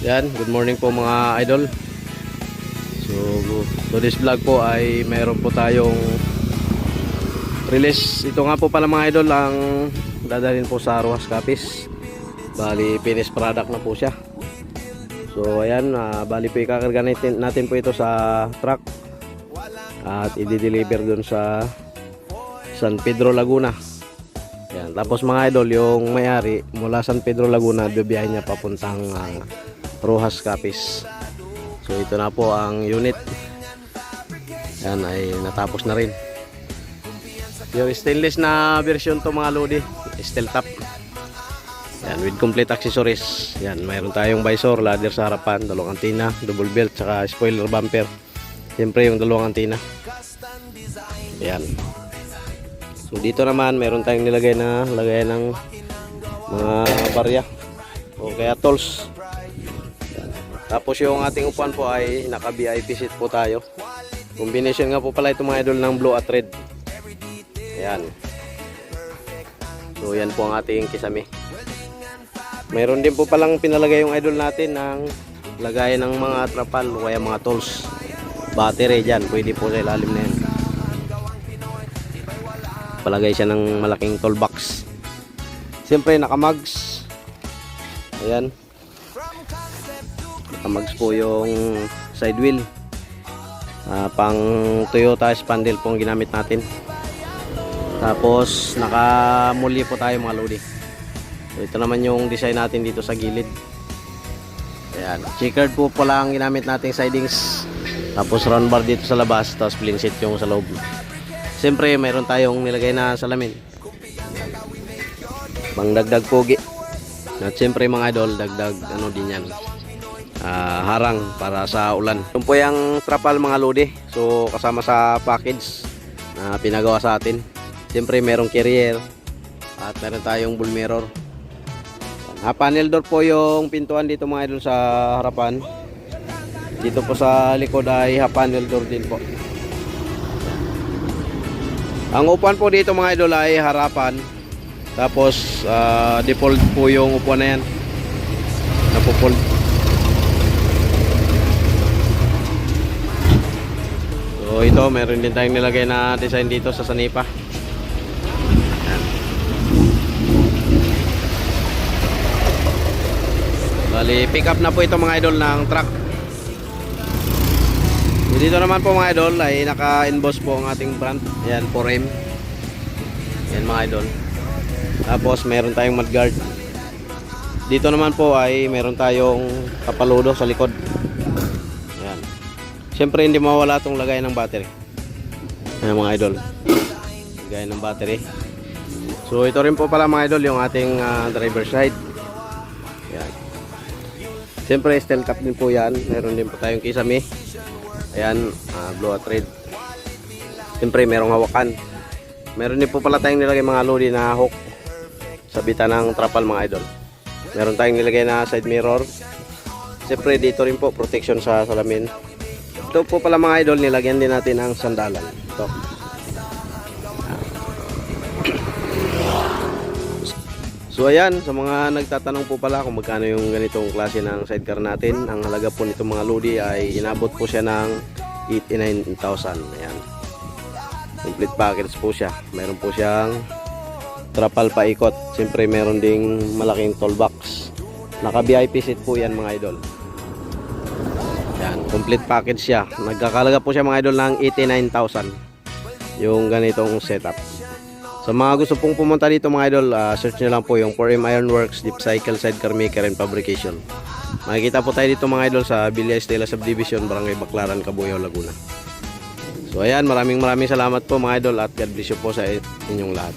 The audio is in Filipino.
Yan, good morning po mga idol. So, today's vlog po ay mayroon po tayong release. Ito nga po pala mga idol ang dadalhin po sa Rojas Capiz. Bali, finished product na po siya. So, ayan, bali po ikakarga natin po ito sa truck at i-deliver dun sa San Pedro Laguna. Yan, tapos mga idol, yung may-ari mula San Pedro Laguna, bibiyahin niya papuntang Rojas Capiz. So ito na po ang unit. Yan ay natapos na rin. Yung stainless na version to mga lodi, steel top. Yan with complete accessories. Yan, mayroon tayong visor, ladder sa harapan, dalawang antina, double belt, saka spoiler bumper. Siyempre yung dalawang antina. Yan. So dito naman mayroon tayong nilagay na lagayan ng mga barya o kaya tools. Tapos yung ating upuan po ay naka VIP seat po tayo. Combination nga po pala ito mga idol ng blue at red. Ayan. So yan po ang ating kisame. Mayroon din po palang pinalagay yung idol natin ng lagayan ng mga trapal o kaya mga tools. Battery dyan, pwede po sa ilalim na yan. Palagay siya ng malaking toolbox. Siyempre naka-mugs. Ayan. Naka-mugs po yung side wheel. Pang Toyota spandel po ang ginamit natin. Tapos naka-muli po tayo mga lodi. So, ito naman yung design natin dito sa gilid. Ayan. Checkered po pala ang ginamit nating sidings. Tapos round bar dito sa labas. Tapos plain seat yung sa loob. Siyempre mayroon tayong nilagay na salamin. Pang dagdag pogi. At siyempre mga idol, dagdag ano din yan. Harang para sa ulan. Ito po yung trapal mga lodi. So kasama sa package na pinagawa sa atin. Siyempre mayroong carrier. At meron tayong bull mirror. Panel door po yung pintuan dito mga idol sa harapan. Dito po sa likod ay panel door din po. Ang upuan po dito mga idol ay harapan. Tapos default po yung upuan na yan. Napofold. So ito meron din tayong nilagay na design dito sa sanipa. Ayan. Bali pick up na po ito mga idol ng truck. Dito naman po mga idol ay naka-emboss po ang ating brand. Ayan, 4M. Ayan mga idol. Tapos meron tayong mudguard. Dito naman po ay meron tayong kapaludo sa likod. Ayan. Siyempre hindi mawala itong lagay ng battery. Ayan mga idol. Lagay ng battery. So ito rin po pala mga idol yung ating driver side. Ayan. Siyempre steel cap din po yan. Meron din po tayong kisame. Ayan, blue at red. Siyempre merong hawakan. Meron din po pala tayong nilagay mga lodi na hook. Sabitan ng trapal mga idol. Meron tayong nilagay na side mirror. Siyempre dito rin po protection sa salamin. Ito po pala mga idol, nilagyan din natin ang sandalan. Ito. So ayan, sa mga nagtatanong po pala kung magkano yung ganitong klase ng sidecar natin, ang halaga po nitong mga lodi ay inabot po siya ng 89,000. Ayan. Complete package po siya. Meron po siyang trapal paikot. Siyempre meron ding malaking toolbox. Naka VIP seat po yan mga idol. Ayan, complete package siya. Nagkakalaga po siya mga idol ng 89,000. Yung ganitong setup. Sa mga gusto pong pumunta dito mga idol, search nyo lang po yung 4M Ironworks Deep Cycle Sidecar Maker and Fabrication. Makikita po tayo dito mga idol sa Villa Estela Subdivision, Barangay Baclaran, Cabuyao, Laguna. So ayan, maraming salamat po mga idol at God bless you po sa inyong lahat.